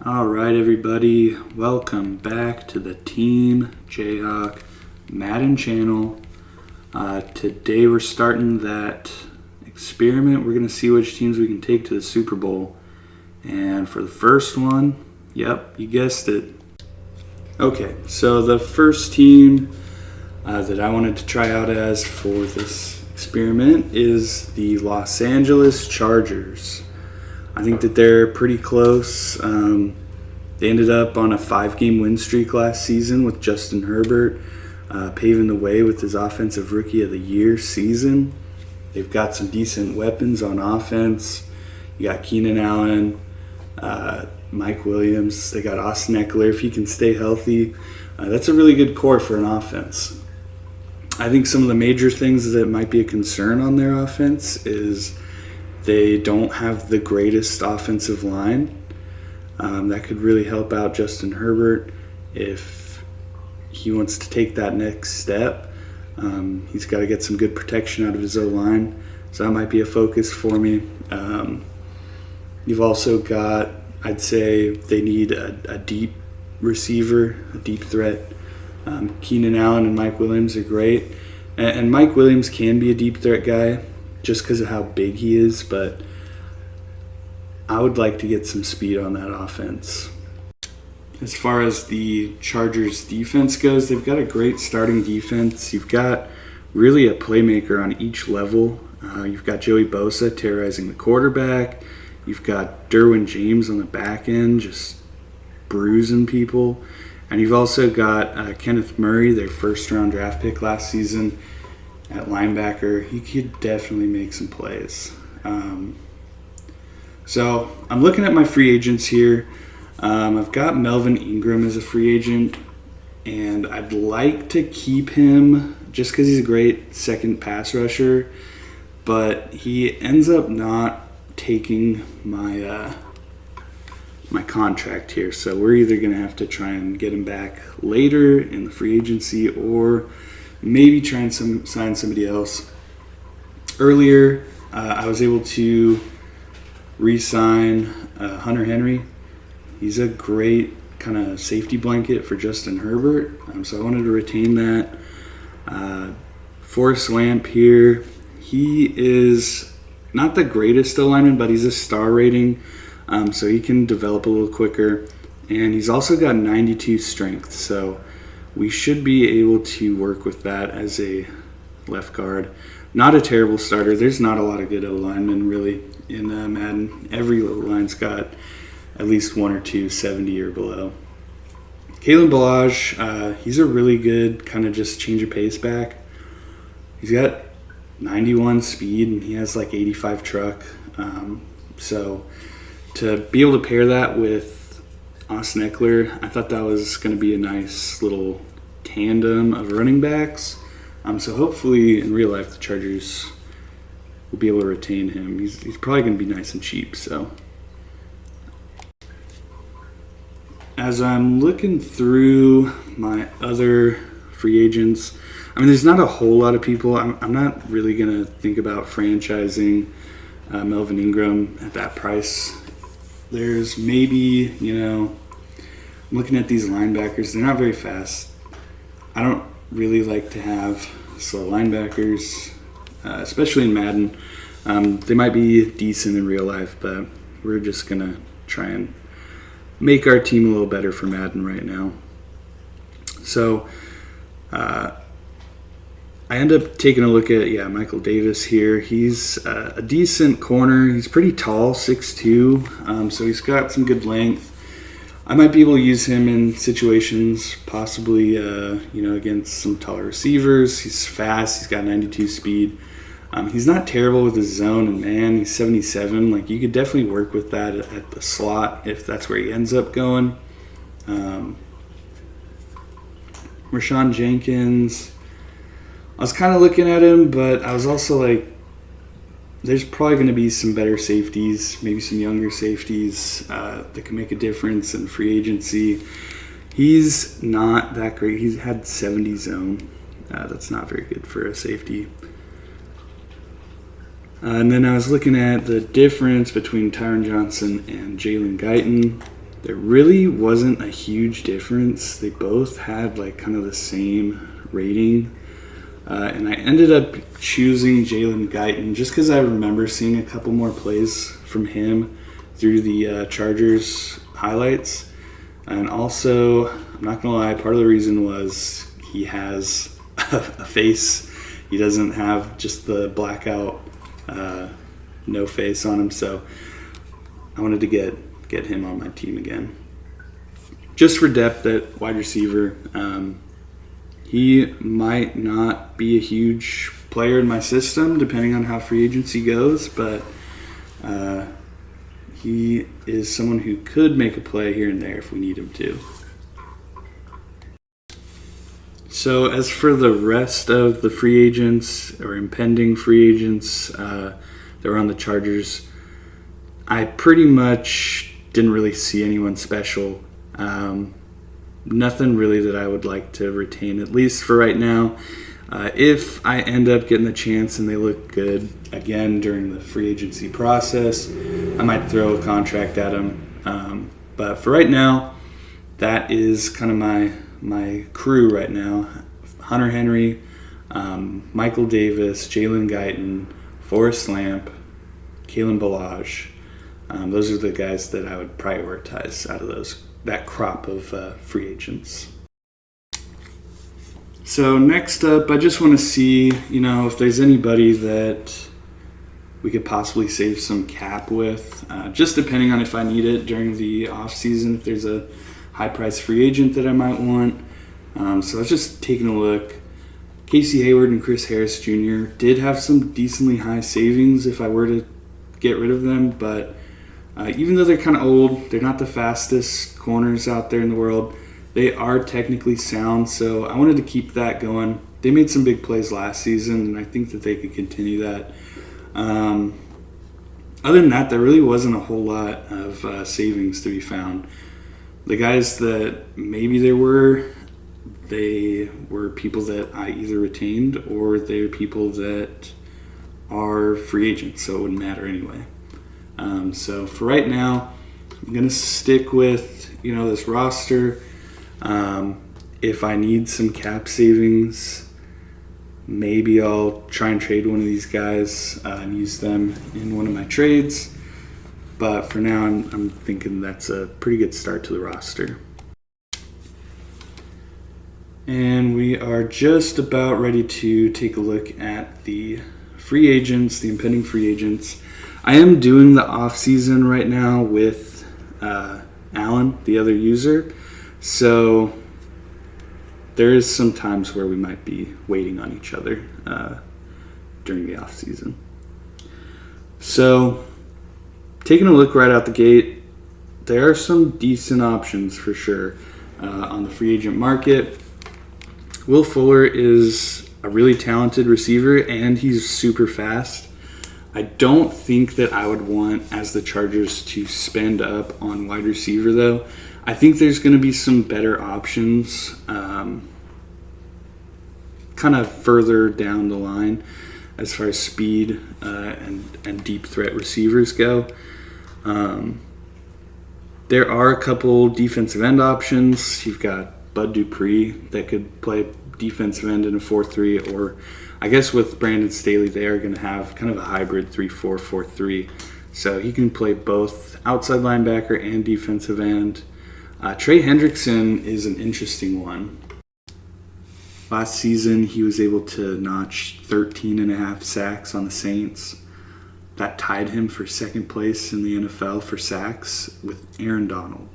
All right, everybody, welcome back to the Team Jayhawk Madden channel. Today we're starting that experiment. We're going to see which teams we can take to the Super Bowl. And for the first one, yep, you guessed it. Okay, so the first team that I wanted to try out as for this experiment is the Los Angeles Chargers. I think that they're pretty close. They ended up on a 5-game win streak last season with Justin Herbert paving the way with his Offensive Rookie of the Year season. They've got some decent weapons on offense. You got Keenan Allen, Mike Williams. They got Austin Eckler if he can stay healthy. That's a really good core for an offense. I think some of the major things that might be a concern on their offense is they don't have the greatest offensive line. That could really help out Justin Herbert if he wants to take that next step. He's got to get some good protection out of his O-line, so that might be a focus for me. You've also got, I'd say they need a deep receiver, a deep threat. Keenan Allen and Mike Williams are great. And Mike Williams can be a deep threat guy just because of how big he is, but I would like to get some speed on that offense. As far as the Chargers defense goes, they've got a great starting defense. You've got really a playmaker on each level. You've got Joey Bosa terrorizing the quarterback. You've got Derwin James on the back end just bruising people. And you've also got Kenneth Murray, their first-round draft pick last season at linebacker. He could definitely make some plays. So I'm looking at my free agents here. I've got Melvin Ingram as a free agent, and I'd like to keep him just because he's a great second pass rusher, but he ends up not taking my my contract here. So we're either going to have to try and get him back later in the free agency or maybe try and sign somebody else. Earlier, I was able to re-sign Hunter Henry. He's a great kind of safety blanket for Justin Herbert, so I wanted to retain that. Forrest Lamp here, he is not the greatest alignment, but he's a star rating, so he can develop a little quicker. And he's also got 92 strength, so we should be able to work with that as a left guard. Not a terrible starter. There's not a lot of good O-linemen really in Madden. Every O-line's got at least one or two 70 or below. Kalen Ballage, he's a really good kind of just change of pace back. He's got 91 speed and he has like 85 truck. So to be able to pair that with Austin Eckler, I thought that was going to be a nice little tandem of running backs. So hopefully in real life the Chargers will be able to retain him. He's probably going to be nice and cheap. So as I'm looking through my other free agents, I mean, there's not a whole lot of people. I'm not really going to think about franchising Melvin Ingram at that price. There's maybe, I'm looking at these linebackers. They're not very fast. I don't really like to have slow linebackers, especially in Madden. They might be decent in real life, but we're just going to try and make our team a little better for Madden right now. So I end up taking a look at, Michael Davis here. He's a decent corner. He's pretty tall, 6'2", so he's got some good length. I might be able to use him in situations, possibly, against some taller receivers. He's fast. He's got 92 speed. He's not terrible with his zone and man. He's 77. Like, you could definitely work with that at the slot if that's where he ends up going. Rashawn Jenkins, I was kind of looking at him, but I was also like, there's probably going to be some better safeties, maybe some younger safeties that can make a difference in free agency. He's not that great. He's had 70 zone. That's not very good for a safety. And then I was looking at the difference between Tyron Johnson and Jalen Guyton. there really wasn't a huge difference. They both had like kind of the same rating. And I ended up choosing Jalen Guyton just because I remember seeing a couple more plays from him through the Chargers highlights. And also, I'm not going to lie, part of the reason was he has a face. He doesn't have just the blackout, no face on him. So I wanted to get him on my team again. Just for depth at wide receiver. He might not be a huge player in my system, depending on how free agency goes, but he is someone who could make a play here and there if we need him to. So as for the rest of the free agents or impending free agents that were on the Chargers, I pretty much didn't really see anyone special. Nothing really that I would like to retain, at least for right now. If I end up getting the chance and they look good again during the free agency process, I might throw a contract at them. But for right now, that is kind of my crew right now. Hunter Henry, Michael Davis, Jalen Guyton, Forrest Lamp, Kalen Ballage. Those are the guys that I would prioritize out of that crop of free agents. So next up, I just want to see, if there's anybody that we could possibly save some cap with, just depending on if I need it during the offseason, if there's a high-priced free agent that I might want. So I was just taking a look. Casey Hayward and Chris Harris Jr. did have some decently high savings if I were to get rid of them, but even though they're kind of old, they're not the fastest corners out there in the world. They are technically sound, so I wanted to keep that going. They made some big plays last season, and I think that they could continue that. Other than that, there really wasn't a whole lot of savings to be found. The guys that maybe they were people that I either retained or they're people that are free agents, so it wouldn't matter anyway. So for right now, I'm going to stick with, this roster. If I need some cap savings, maybe I'll try and trade one of these guys and use them in one of my trades. But for now, I'm thinking that's a pretty good start to the roster. And we are just about ready to take a look at the free agents, the impending free agents. I am doing the Offseason right now with Alan, the other user. So there is some times where we might be waiting on each other during the Offseason. So taking a look right out the gate, there are some decent options for sure on the free agent market. Will Fuller is a really talented receiver, and he's super fast. I don't think that I would want, as the Chargers, to spend up on wide receiver, though. I think there's going to be some better options kind of further down the line as far as speed and deep threat receivers go. There are a couple defensive end options. You've got Bud Dupree that could play defensive end in a 4-3, or I guess with Brandon Staley, they are going to have kind of a hybrid 3-4, 4-3. So he can play both outside linebacker and defensive end. Trey Hendrickson is an interesting one. Last season, he was able to notch 13.5 sacks on the Saints. That tied him for second place in the NFL for sacks with Aaron Donald.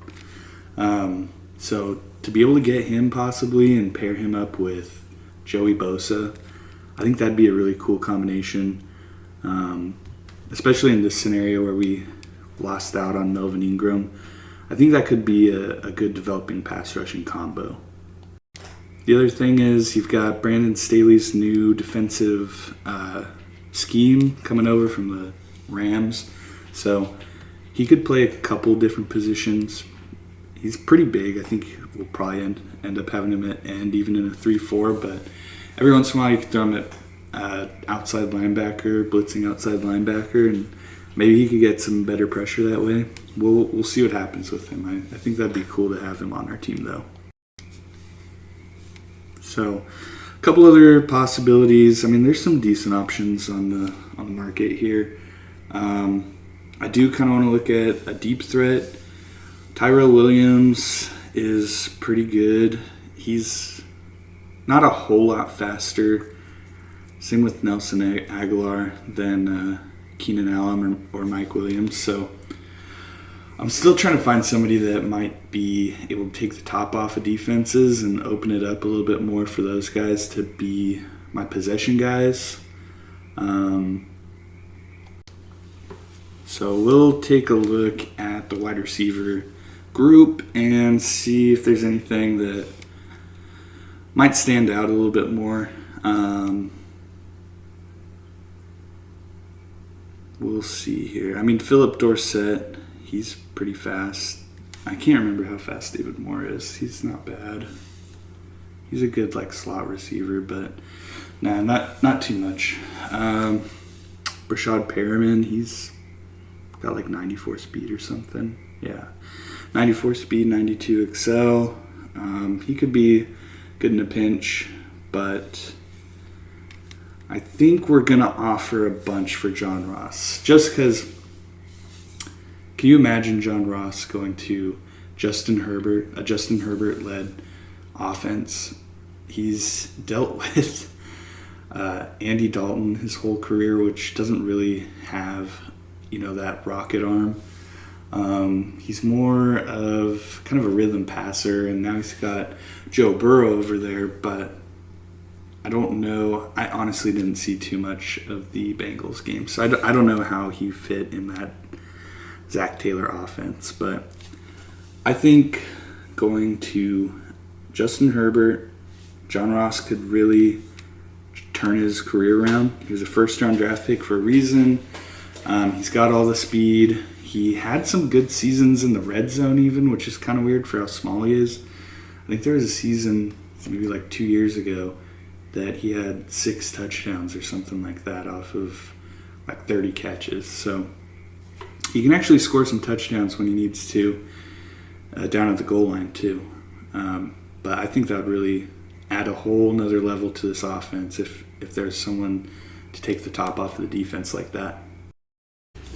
So to be able to get him possibly and pair him up with Joey Bosa, I think that'd be a really cool combination, especially in this scenario where we lost out on Melvin Ingram. I think that could be a good developing pass rushing combo. The other thing is you've got Brandon Staley's new defensive scheme coming over from the Rams. So he could play a couple different positions. He's pretty big. I think we'll probably end up having him at end, even in a 3-4. But every once in a while you can throw him at outside linebacker, blitzing outside linebacker, and maybe he could get some better pressure that way. We'll see what happens with him. I think that'd be cool to have him on our team, though. So, a couple other possibilities. I mean, there's some decent options on the market here. I do kind of want to look at a deep threat. Tyrell Williams is pretty good. He's not a whole lot faster. Same with Nelson Aguilar than Keenan Allen or Mike Williams. So I'm still trying to find somebody that might be able to take the top off of defenses and open it up a little bit more for those guys to be my possession guys. So we'll take a look at the wide receiver group and see if there's anything that might stand out a little bit more. We'll see here. I mean, Philip Dorsett, he's pretty fast. I can't remember how fast David Moore is. He's not bad. He's a good slot receiver, but nah, not too much. Brashad Perriman, he's got 94 speed or something. Yeah, 94 speed, 92 excel. He could be good in a pinch, but I think we're going to offer a bunch for John Ross. Just because, can you imagine John Ross going to a Justin Herbert-led offense? He's dealt with Andy Dalton his whole career, which doesn't really have, that rocket arm. He's more of kind of a rhythm passer, and now he's got Joe Burrow over there, but I don't know. I honestly didn't see too much of the Bengals game, so I don't know how he fit in that Zach Taylor offense, but I think going to Justin Herbert, John Ross could really turn his career around. He was a first-round draft pick for a reason. He's got all the speed. He had some good seasons in the red zone even, which is kind of weird for how small he is. I think there was a season maybe 2 years ago that he had 6 touchdowns or something like that off of 30 catches. So he can actually score some touchdowns when he needs to down at the goal line too. But I think that would really add a whole nother level to this offense if there's someone to take the top off of the defense like that.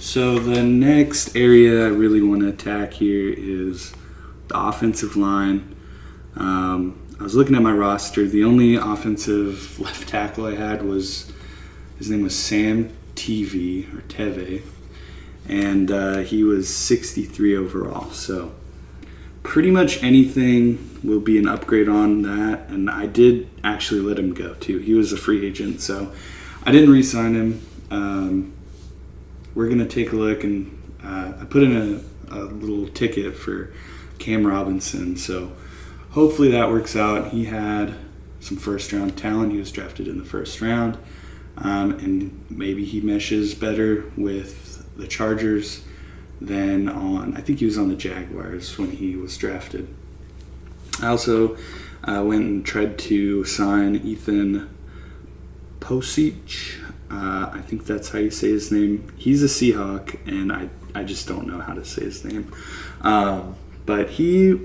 So the next area I really want to attack here is the offensive line. I was looking at my roster. The only offensive left tackle I had his name was Sam Teve, and he was 63 overall. So pretty much anything will be an upgrade on that, and I did actually let him go too. He was a free agent, so I didn't re-sign him. We're going to take a look, and I put in a little ticket for Cam Robinson, so hopefully that works out. He had some first-round talent. He was drafted in the first round, and maybe he meshes better with the Chargers than I think he was on the Jaguars when he was drafted. I also went and tried to sign Ethan Posich. I think that's how you say his name. He's a Seahawk, and I just don't know how to say his name. But he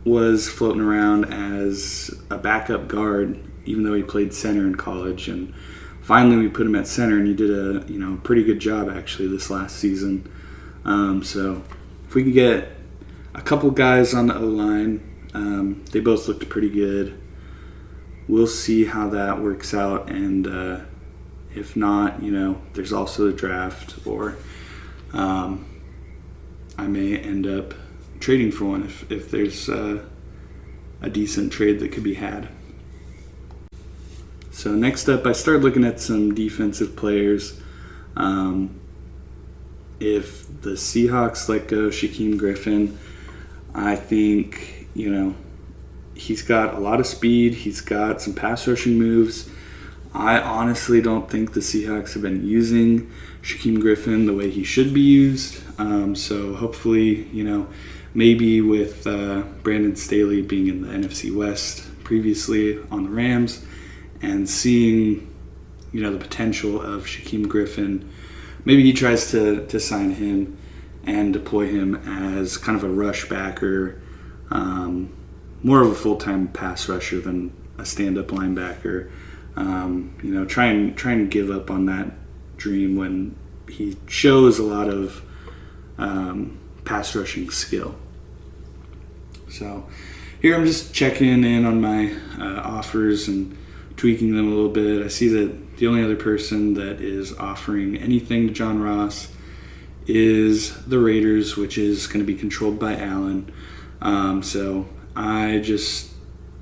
was floating around as a backup guard, even though he played center in college. And finally, we put him at center, and he did a pretty good job actually this last season. So if we can get a couple guys on the O-line, they both looked pretty good. We'll see how that works out, and if not, there's also the draft, or I may end up trading for one if there's a decent trade that could be had. So next up, I started looking at some defensive players. If the Seahawks let go Shaquem Griffin, I think, he's got a lot of speed. He's got some pass rushing moves. I honestly don't think the Seahawks have been using Shaquem Griffin the way he should be used. So hopefully, maybe with Brandon Staley being in the NFC West previously on the Rams and seeing, the potential of Shaquem Griffin maybe he tries to sign him and deploy him as kind of a rush backer, more of a full-time pass rusher than a stand-up linebacker. Try and give up on that dream when he shows a lot of pass rushing skill. So here I'm just checking in on my offers and tweaking them a little bit. I see that the only other person that is offering anything to John Ross is the Raiders, which is going to be controlled by Allen. So I just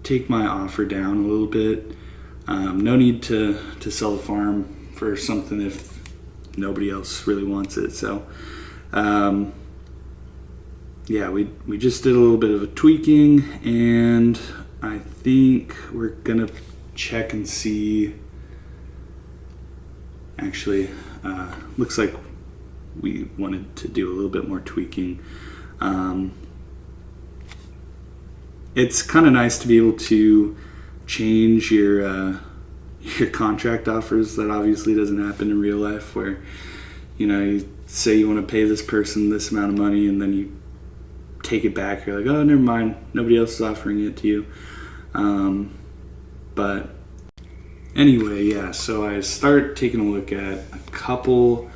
take my offer down a little bit. No need to sell the farm for something if nobody else really wants it. So we just did a little bit of a tweaking, and I think we're gonna check and see. Actually, looks like we wanted to do a little bit more tweaking. It's kind of nice to be able to change your contract offers. That obviously doesn't happen in real life, where you say you want to pay this person this amount of money and then you take it back. You're like, oh, never mind, nobody else is offering it to you. But anyway, so I start taking a look at a couple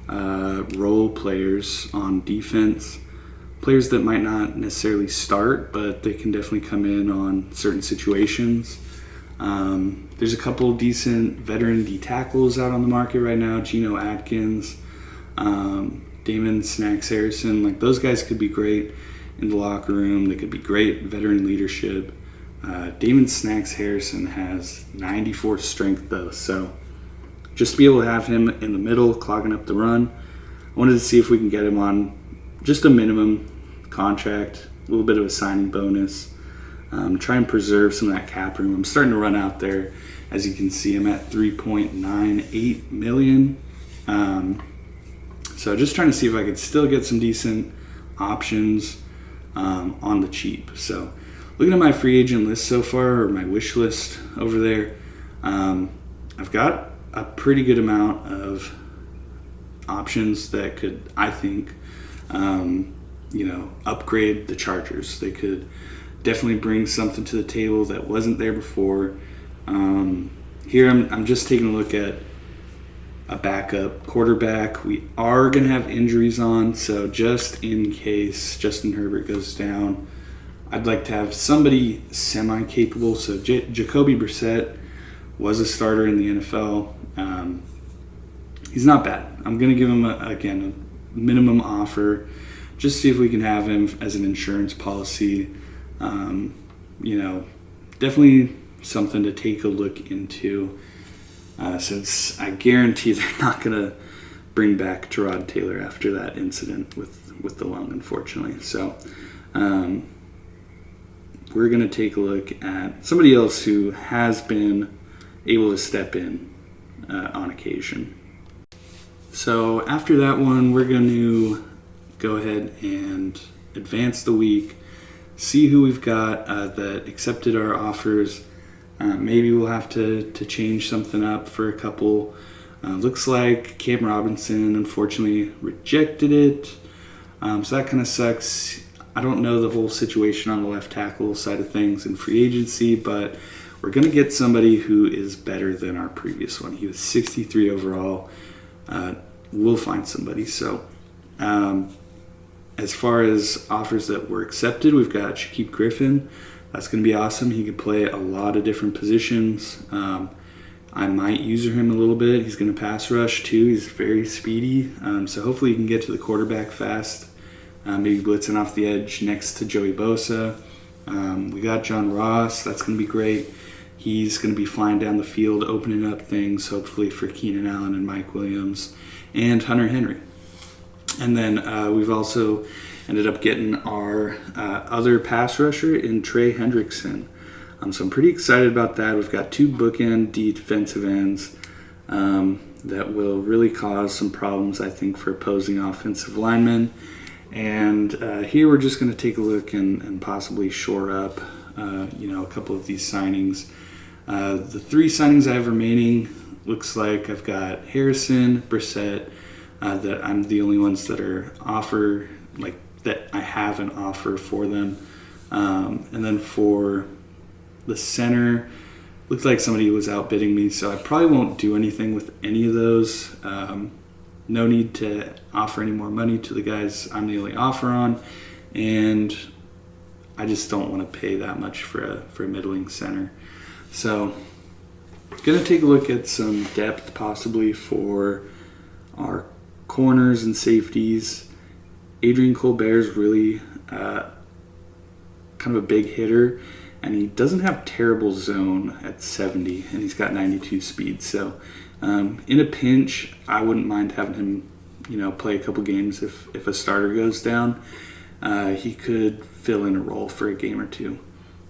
role players on defense, players that might not necessarily start, but they can definitely come in on certain situations. There's a couple decent veteran D tackles out on the market right now. Geno Atkins, Damon Snacks Harrison, like those guys could be great in the locker room. They could be great veteran leadership. Damon Snacks Harrison has 94 strength though, so just to be able to have him in the middle clogging up the run, I wanted to see if we can get him on just a minimum contract, a little bit of a signing bonus, try and preserve some of that cap room. I'm starting to run out there. As you can see, I'm at $3.98 million. So just trying to see if I could still get some decent options on the cheap. So looking at my free agent list so far, or my wish list over there, I've got a pretty good amount of options that could, I think, upgrade the Chargers. They could definitely bring something to the table that wasn't there before. Here I'm just taking a look at a backup quarterback. We are going to have injuries on, so just in case Justin Herbert goes down, I'd like to have somebody semi-capable. So Jacoby Brissett was a starter in the NFL. He's not bad. I'm going to give him, a minimum offer, just see if we can have him as an insurance policy. Definitely something to take a look into, since I guarantee they're not going to bring back Tyrod Taylor after that incident with the lung, unfortunately. So we're going to take a look at somebody else who has been able to step in on occasion. So after that one, we're going to go ahead and advance the week, see who we've got that accepted our offers. Maybe we'll have to change something up for a couple. Looks like Cam Robinson unfortunately rejected it, so that kind of sucks. I don't know the whole situation on the left tackle side of things in free agency, but we're going to get somebody who is better than our previous one. He was 63 overall. We'll find somebody. So as far as offers that were accepted, we've got Shaquille Griffin. That's going to be awesome. He can play a lot of different positions. I might use him a little bit. He's going to pass rush too. He's very speedy. So hopefully he can get to the quarterback fast. Maybe blitzing off the edge next to Joey Bosa. We got John Ross. That's going to be great. He's going to be flying down the field, opening up things, hopefully for Keenan Allen and Mike Williams and Hunter Henry. And then we've also ended up getting our other pass rusher in Trey Hendrickson. So I'm pretty excited about that. We've got two bookend defensive ends that will really cause some problems, I think, for opposing offensive linemen. And here we're just going to take a look and possibly shore up, a couple of these signings. The three signings I have remaining looks like I've got Harrison, Brissett, that I'm the only ones that are that I have an offer for them. And then for the center, looks like somebody was outbidding me, so I probably won't do anything with any of those. No need to offer any more money to the guys I'm the only offer on, and I just don't want to pay that much for a middling center. So going to take a look at some depth possibly for our corners and safeties. Adrian Colbert is really kind of a big hitter, and he doesn't have terrible zone at 70, and he's got 92 speed. So in a pinch, I wouldn't mind having him, play a couple games if a starter goes down. He could fill in a role for a game or two.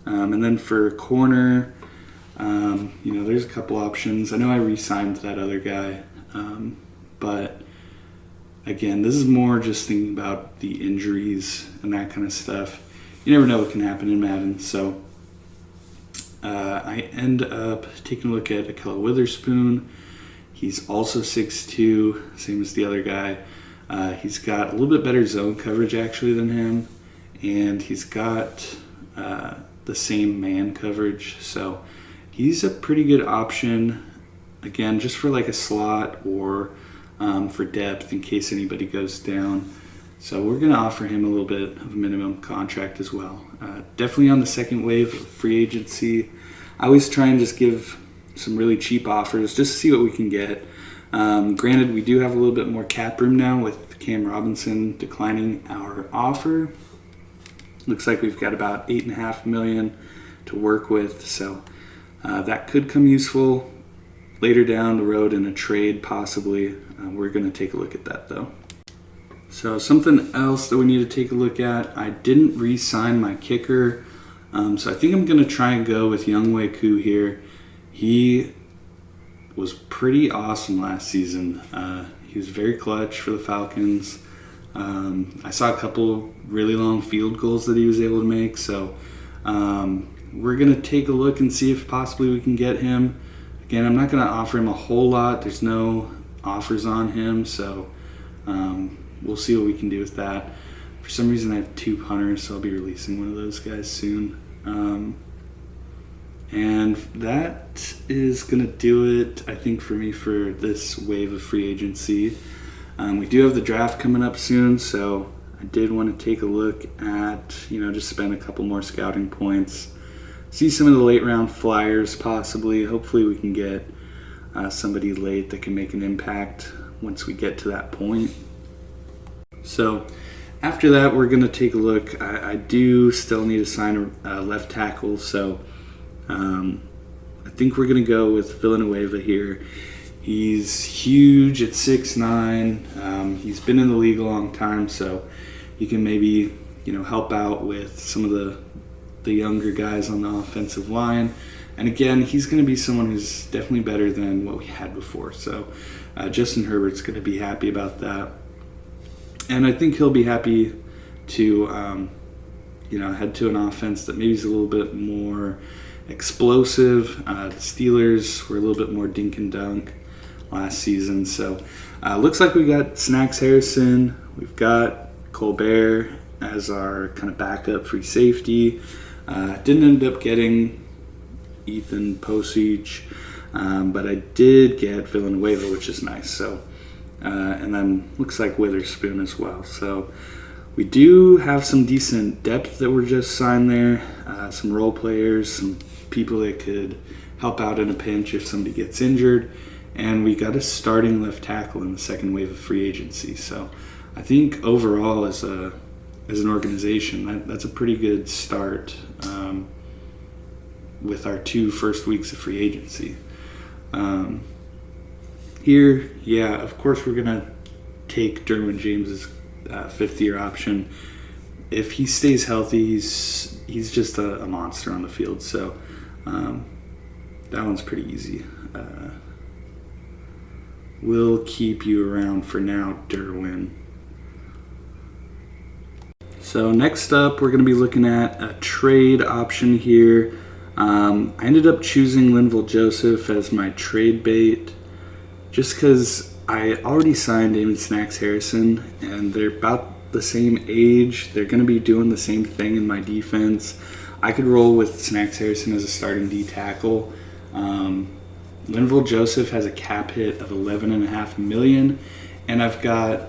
And then for corner, there's a couple options. I know I re-signed that other guy, but again, this is more just thinking about the injuries and that kind of stuff. You never know what can happen in Madden. So I end up taking a look at Ahkello Witherspoon. He's also 6'2", same as the other guy. He's got a little bit better zone coverage actually than him, and he's got the same man coverage. So he's a pretty good option, again, just for like a slot or for depth in case anybody goes down. So we're going to offer him a little bit of a minimum contract as well. Definitely on the second wave of free agency. I always try and just give some really cheap offers just to see what we can get. Granted, we do have a little bit more cap room now with Cam Robinson declining our offer. Looks like we've got about $8.5 million to work with, so that could come useful later down the road in a trade possibly. We're going to take a look at that though. So something else that we need to take a look at, I didn't re-sign my kicker, so I think I'm going to try and go with Younghoe Koo here. He was pretty awesome last season. He was very clutch for the Falcons. I saw a couple really long field goals that he was able to make, so we're going to take a look and see if possibly we can get him. Again, I'm not going to offer him a whole lot. There's no offers on him, so we'll see what we can do with that. For some reason, I have 2 punters, so I'll be releasing one of those guys soon. And that is going to do it, I think, for me for this wave of free agency. We do have the draft coming up soon, so I did want to take a look at, just spend a couple more scouting points, see some of the late round flyers possibly. Hopefully we can get somebody late that can make an impact once we get to that point. So after that, we're going to take a look. I do still need to sign a left tackle, so I think we're going to go with Villanueva here. He's huge at 6'9". He's been in the league a long time, so he can maybe help out with some of the younger guys on the offensive line. And again, he's going to be someone who's definitely better than what we had before. So Justin Herbert's going to be happy about that. And I think he'll be happy to head to an offense that maybe is a little bit more explosive. The Steelers were a little bit more dink and dunk last season. So looks like we got Snacks Harrison. We've got Colbert as our kind of backup free safety. Didn't end up getting Ethan Posich, but I did get Villanueva, which is nice. So and then looks like Witherspoon as well. So we do have some decent depth that were just signed there, some role players, some people that could help out in a pinch if somebody gets injured, and we got a starting left tackle in the second wave of free agency. So I think overall as an organization, that's a pretty good start with our 2 first weeks of free agency. Here, yeah, of course we're going to take Derwin James's 5th-year option. If he stays healthy, he's just a monster on the field. So that one's pretty easy. We'll keep you around for now, Derwin. So next up, we're going to be looking at a trade option here. I ended up choosing Linval Joseph as my trade bait just because I already signed Damon Snacks Harrison, and they're about the same age. They're going to be doing the same thing in my defense. I could roll with Snacks Harrison as a starting D tackle. Linval Joseph has a cap hit of $11.5 million, and I've got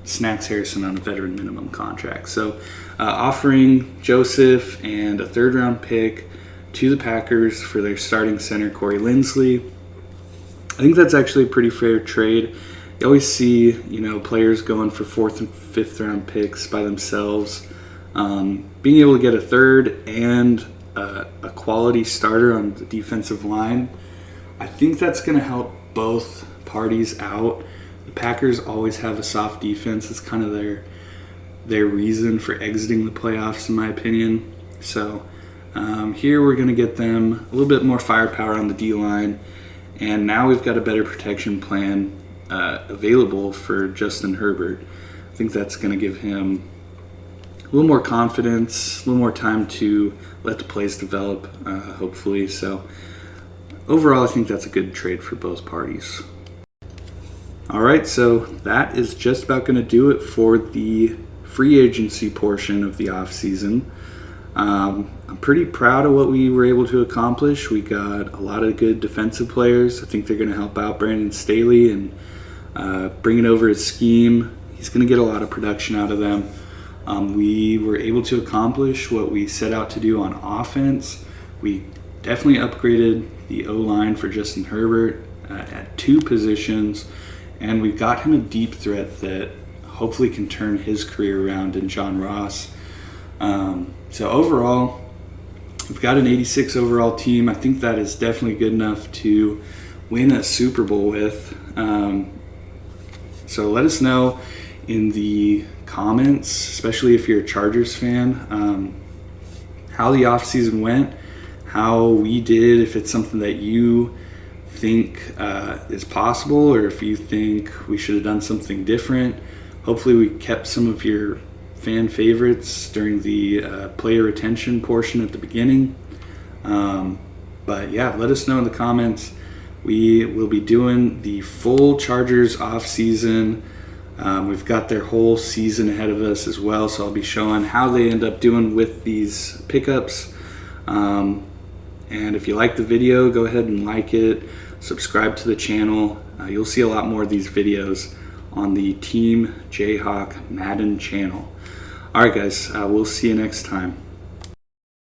Snacks Harrison on a veteran minimum contract. So offering Joseph and a third-round pick to the Packers for their starting center, Corey Linsley, I think that's actually a pretty fair trade. You always see, players going for 4th and 5th round picks by themselves. Being able to get a third and a quality starter on the defensive line, I think that's going to help both parties out. The Packers always have a soft defense. It's kind of their reason for exiting the playoffs, in my opinion. So here we're going to get them a little bit more firepower on the D-line. And now we've got a better protection plan available for Justin Herbert. I think that's going to give him a little more confidence, a little more time to let the plays develop, hopefully. So overall, I think that's a good trade for both parties. All right, so that is just about going to do it for the free agency portion of the offseason. I'm pretty proud of what we were able to accomplish. We got a lot of good defensive players. I think they're going to help out Brandon Staley and bringing over his scheme. He's going to get a lot of production out of them. We were able to accomplish what we set out to do on offense. We definitely upgraded the O-line for Justin Herbert at 2 positions, and we got him a deep threat that hopefully can turn his career around in John Ross. So overall, we've got an 86 overall team. I think that is definitely good enough to win a Super Bowl with. So let us know in the comments, especially if you're a Chargers fan, how the offseason went, how we did, if it's something that you think is possible, or if you think we should have done something different. Hopefully we kept some of your fan favorites during the player retention portion at the beginning. But yeah, let us know in the comments. We will be doing the full Chargers off season. We've got their whole season ahead of us as well, so I'll be showing how they end up doing with these pickups. And if you like the video, go ahead and like it, subscribe to the channel. You'll see a lot more of these videos on the Team Jayhawk Madden channel. All right, guys, we'll see you next time.